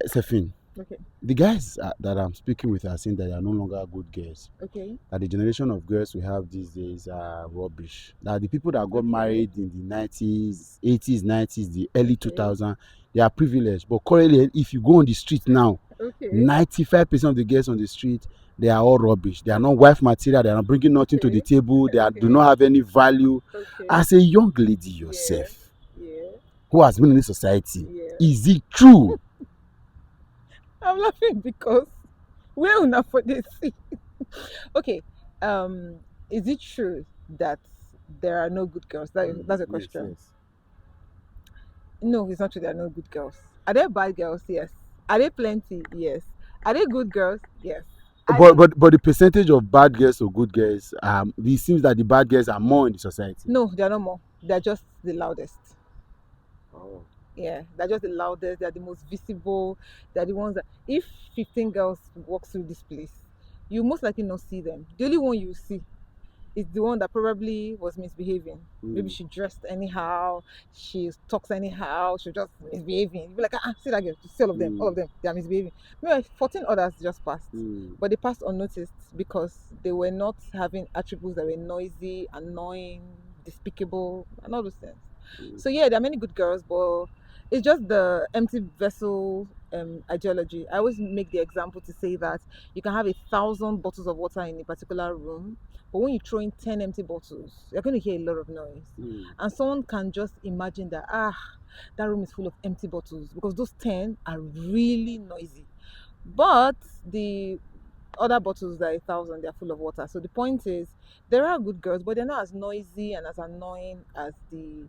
Sephine, Okay. the guys that I'm speaking with are saying that they are no longer good girls. Okay. That the generation of girls we have these days are rubbish. That the people that got Okay. married in the 90s, 80s, 90s, the early Okay. 2000s, they are privileged. But currently, if you go on the street now, Okay. 95% of the girls on the street, they are all rubbish. They are not wife material. They are not bringing nothing to the Okay. table. Do Okay. not have any value. Okay. As a young lady Yeah. yourself, Yeah. who has been in this society, Yeah. is it true? I'm laughing because we're enough for this. Okay. Um, is it true that there are no good girls? That's a Yes, question. yes. No, it's not true. There are no good girls. Are there bad girls? Yes. Are there plenty? Yes. Are they good girls? Yes. Are But they? but the percentage of bad girls to good girls, it seems that the bad girls are more in the society. No, they are not more. They're just the loudest. Oh. Yeah, they're just the loudest. They're the most visible. They're the ones that if 15 girls walk through this place, you most likely not see them. The only one you see is the one that probably was misbehaving. Maybe Mm. she dressed anyhow, she talks anyhow, she just misbehaving. You'll be like, see that girl, you see all Mm. of them, they are misbehaving. Meanwhile, 14 others just passed. Mm. But they passed unnoticed because they were not having attributes that were noisy, annoying, despicable, and all those things. Mm. So yeah, there are many good girls, but it's just the empty vessel ideology. I always make the example to say that you can have 1,000 bottles of water in a particular room, but when you throw in 10 empty bottles, you're going to hear a lot of noise. Mm. And someone can just imagine that, that room is full of empty bottles because those 10 are really noisy. But the other bottles that are 1,000, they're full of water. So the point is, there are good girls, but they're not as noisy and as annoying as the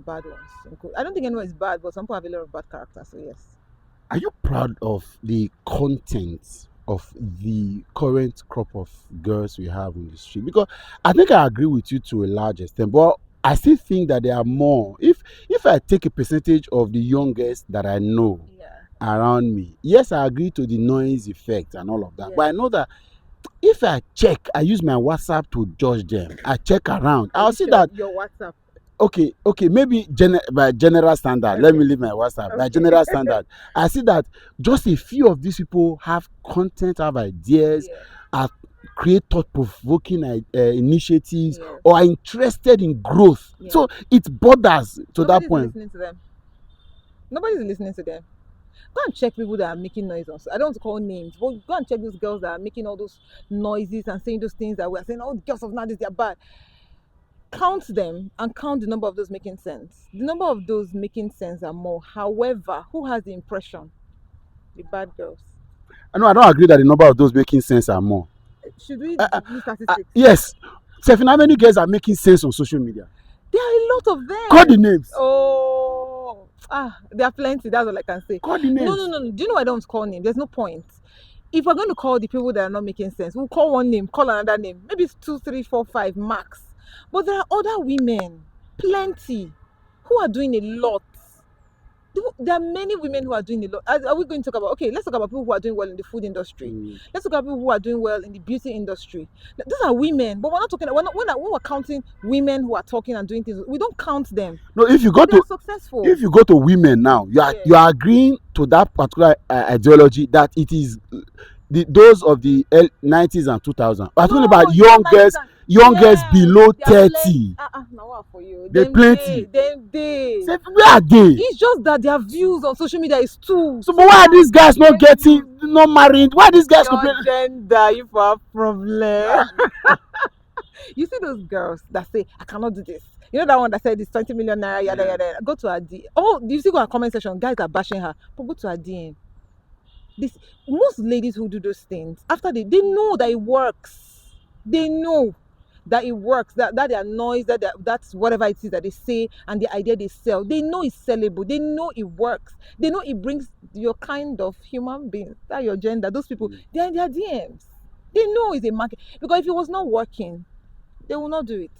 bad ones. I don't think anyone is bad, but some people have a lot of bad character. So yes. Are you proud of the content of the current crop of girls we have in the street? Because I think I agree with you to a large extent, but I still think that there are more. If I take a percentage of the youngest that I know Yeah. around me, yes, I agree to the noise effect and all of that. Yeah. But I know that if I check, I use my WhatsApp to judge them. I check around. Are I'll you see sure that your WhatsApp? okay, maybe by general standard. Let Okay. me leave my WhatsApp. By Okay. general standard, I see that just a few of these people have content, have ideas, Yeah. are create thought-provoking initiatives, Yeah. or are interested in growth. Yeah. So it borders to that Nobody's point. listening to them. Nobody's listening to them. Go and check people that are making noise. Also, I don't want to call names, but go and check those girls that are making all those noises and saying those things that we're saying. Oh, the girls of nowadays they're bad. Count them and count the number of those making sense. The number of those making sense are more. However, who has the impression? The bad girls. I know I don't agree that the number of those making sense are more. Should we Uh, uh, use statistics? yes, Stephen, how many girls are making sense on social media? There are a lot of Call the them. names. Oh, there are plenty. That's all I can say. Call the No, names. no, no. Do you know why I don't call names? There's no point. If we're going to call the people that are not making sense, we'll call one name, call another name. Maybe it's 2, 3, 4, 5 max. But there are other women, plenty, who are doing a lot. There are many women who are doing a lot. Are we going to talk about? Okay, let's talk about people who are doing well in the food industry. Mm. Let's talk about people who are doing well in the beauty industry. These are women, but we're not talking. When we're counting women who are talking and doing things, we don't count them. No, if you go They are to successful. if you go to women now, you are agreeing to that particular ideology that it is those of the 90s and 2000. We're talking about young girls below 30. Now what for you? They plenty. They. Say, where are they? It's just that their views on social media is too. So, but why are these guys not getting, not married? Why are these guys Your complaining? gender, you have problem. You see those girls that say, I cannot do this. You know that one that said it's 20 million naira, yada yada. Go to her DM. Oh, you see, go her comment section, guys are bashing her. But go to her DM. Most ladies who do those things, after they know that it works. They know that it works, that their noise, that's whatever it is that they say and the idea they sell. They know it's sellable. They know it works. They know it brings your kind of human being, that your gender, those people, they're in their DMs. They know it's a market. Because if it was not working, they will not do it.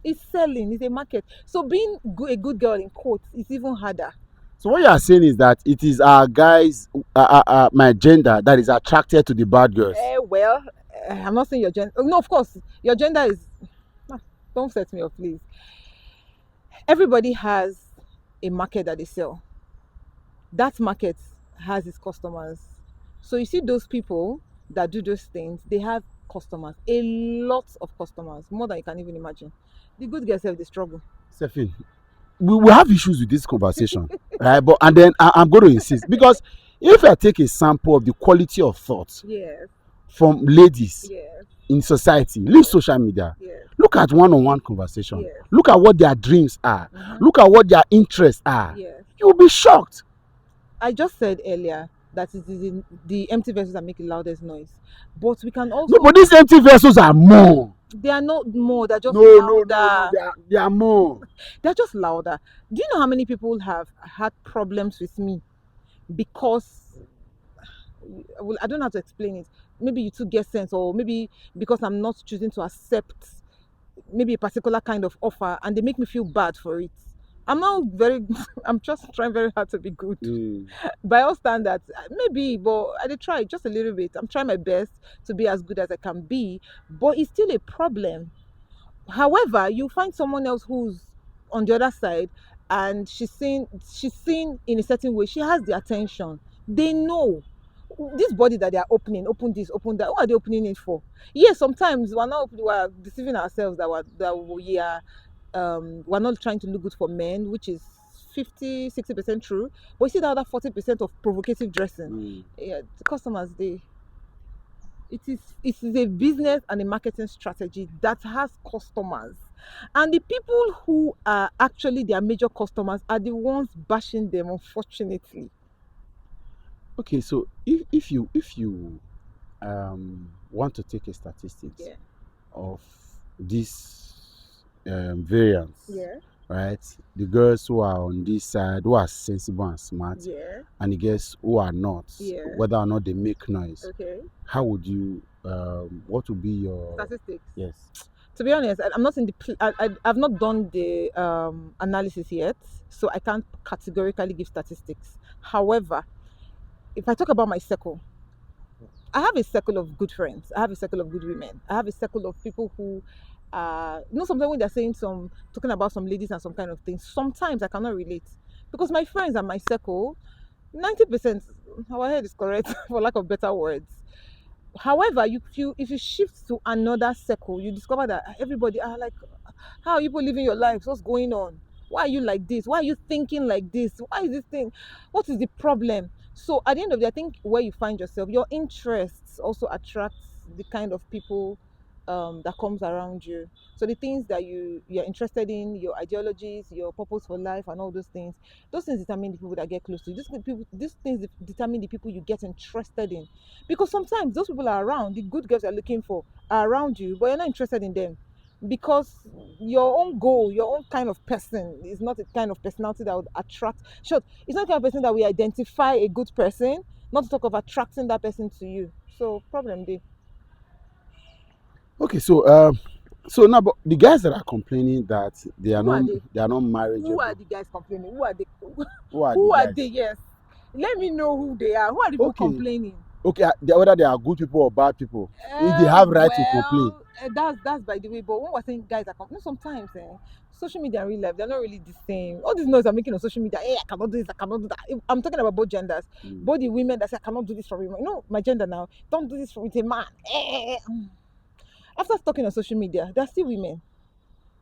It's selling, it's a market. So being a good girl in quotes is even harder. So what you are saying is that it is our guys, my gender, that is attracted to the bad girls. Well, I'm not saying your gender. No, of course, your gender is. Don't set me off, please. Everybody has a market that they sell. That market has its customers. So you see those people that do those things, they have customers, a lot of customers, more than you can even imagine. The good girls have the struggle. Sephine, we have issues with this conversation, right? But and then I'm going to insist because if I take a sample of the quality of thought Yes, from ladies yes, in society, leave social media. yes, Look at one-on-one conversation. yes. Look at what their dreams are. Mhm. Look at what their interests are. Yes. You'll be shocked. I just said earlier that it is in the empty vessels that make the loudest noise. But we can No, also, but these empty vessels are more. they are not more, they're just No. louder. They are more. They're just louder. Do you know how many people have had problems with me because, well, I don't know how to explain it. Maybe you took get sense, or maybe because I'm not choosing to accept maybe a particular kind of offer, and they make me feel bad for it. I'm not very, I'm just trying very hard to be good. By all standards, maybe, but I did try just a little bit. I'm trying my best to be as good as I can be, but it's still a problem. However, you find someone else who's on the other side, and she's seen in a certain way. She has the attention. They know this body that they are opening, open this, open that. What are they opening it for? Yes, sometimes we're deceiving ourselves we're not trying to look good for men, which is 50-60% true. But you see the other 40% of provocative dressing. Yeah, the customers, it is a business and a marketing strategy that has customers, and the people who are actually their major customers are the ones bashing them, unfortunately. Okay, so if you want to take a statistics Yeah, of this variance, yeah, right? The girls who are on this side who are sensible and smart, yeah, and the girls who are not, yeah. whether or not they make noise. Okay. How would you? What would be your Statistics. yes? To be honest, I'm not in the. I've not done the analysis yet, so I can't categorically give statistics. However, if I talk about my circle, I have a circle of good friends. I have a circle of good women. I have a circle of people who, sometimes when they're saying talking about some ladies and some kind of things, sometimes I cannot relate because my friends and my circle, 90%, our head is correct for lack of better words. However, if you shift to another circle, you discover that everybody are like, how are you people living your lives? What's going on? Why are you like this? Why are you thinking like this? Why is this thing? What is the problem? So at the end of the day, I think where you find yourself, your interests also attracts the kind of people that comes around you. So the things that you're interested in, your ideologies, your purpose for life, and all those things determine the people that get close to you. These things determine the people you get interested in, because sometimes those people are around. The good girls you're looking for are around you, but you're not interested in them because your own goal, your own kind of person is not a kind of personality that would attract. Sure, it's not the kind of person that we identify a good person, not to talk of attracting that person to you. So problem there. Okay, so now, but the guys that are complaining that they are Who are not they? they are not Who marriageable. are the guys complaining? Who are they? Who are the Who are guys? they? Yes. Let me know who they are. Who are the people Okay, complaining? okay, whether they are good people or bad people, if they have right to complain. That's by the way. But when we're saying guys are complaining, sometimes social media and real life, they're not really the same. All these noise I'm making on social media, hey, I cannot do this, I cannot do that. I'm talking about both genders. Both the women that say I cannot do this for women. My gender now. Don't do this for with a man. After talking on social media, there are still women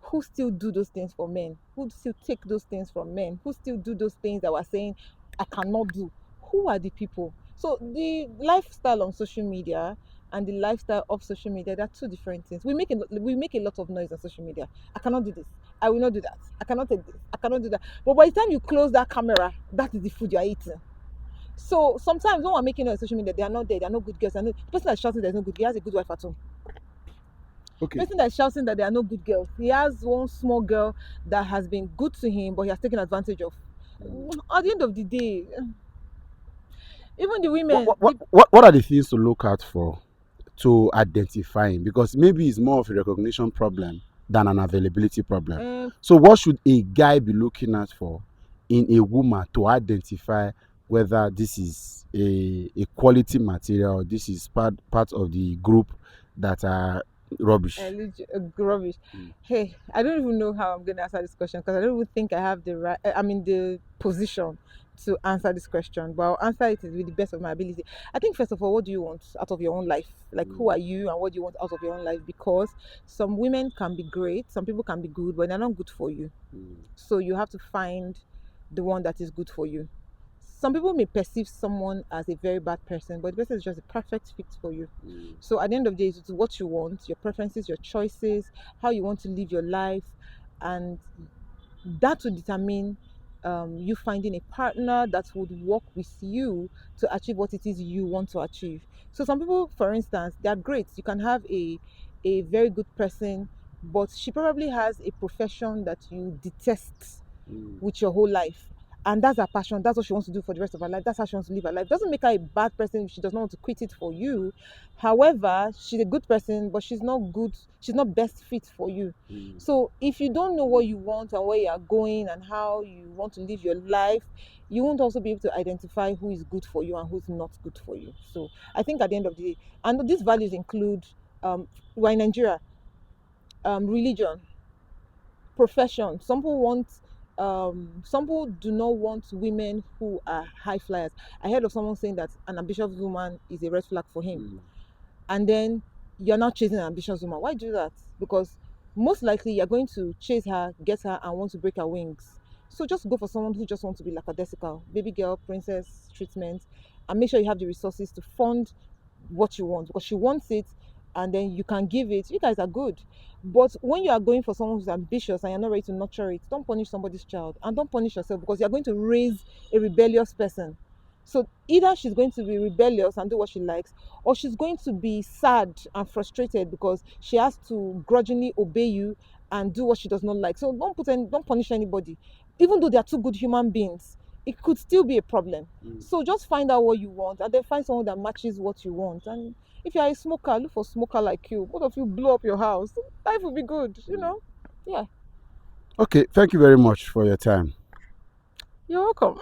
who still do those things for men, who still take those things from men, who still do those things that we're saying I cannot do. Who are the people? So the lifestyle on social media and the lifestyle of social media, they're two different things. We make a lot of noise on social media. I cannot do this. I will not do that. I cannot take this. I cannot do that. But by the time you close that camera, that is the food you're eating. So sometimes when we're making noise on social media, they are not there. They are no good girls. The person that's shouting there's no good. He has a good wife at home. Okay, Person that's shouting that there are no good girls. He has one small girl that has been good to him, but he has taken advantage of. At the end of the day, even the women, what are the things to look out for to identifying? Because maybe it's more of a recognition problem than an availability problem. So what should a guy be looking out for in a woman to identify whether this is a quality material or this is part of the group that are rubbish? rubbish. Hey, I don't even know how I'm going to answer this question because I don't even think I have the right. I'm in the position to answer this question, but I'll answer it with the best of my ability. I think first of all, what do you want out of your own life? Like, who are you and what do you want out of your own life? Because some women can be great, some people can be good, but they're not good for you. So you have to find the one that is good for you. Some people may perceive someone as a very bad person, but the person is just a perfect fit for you. So at the end of the day, it's what you want, your preferences, your choices, how you want to live your life, and that will determine you finding a partner that would work with you to achieve what it is you want to achieve. So some people, for instance, they are great. You can have a very good person, but she probably has a profession that you detest with your whole life. And that's her passion. That's what she wants to do for the rest of her life. That's how she wants to live her life. Doesn't make her a bad person if she does not want to quit it for you. However, she's a good person, but she's not good. She's not best fit for you. So if you don't know what you want and where you are going and how you want to live your life, you won't also be able to identify who is good for you and who's not good for you. So I think at the end of the day, and these values include, we're in Nigeria, religion, profession. Some people do not want women who are high flyers. I heard of someone saying that an ambitious woman is a red flag for him. And then you're not chasing an ambitious woman. Why do that? Because most likely you're going to chase her, get her, and want to break her wings. So just go for someone who just wants to be lackadaisical, baby girl, princess treatment, and make sure you have the resources to fund what you want, because she wants it and then you can give it. You guys are good. But when you are going for someone who's ambitious and you're not ready to nurture it, don't punish somebody's child and don't punish yourself, because you're going to raise a rebellious person. So either she's going to be rebellious and do what she likes, or she's going to be sad and frustrated because she has to grudgingly obey you and do what she does not like. So don't punish anybody. Even though they are two good human beings, it could still be a problem. So just find out what you want and then find someone that matches what you want. And if you're a smoker, look for smoker like you. Both of you blow up your house. Life will be good, you know? Yeah. Okay, thank you very much for your time. You're welcome.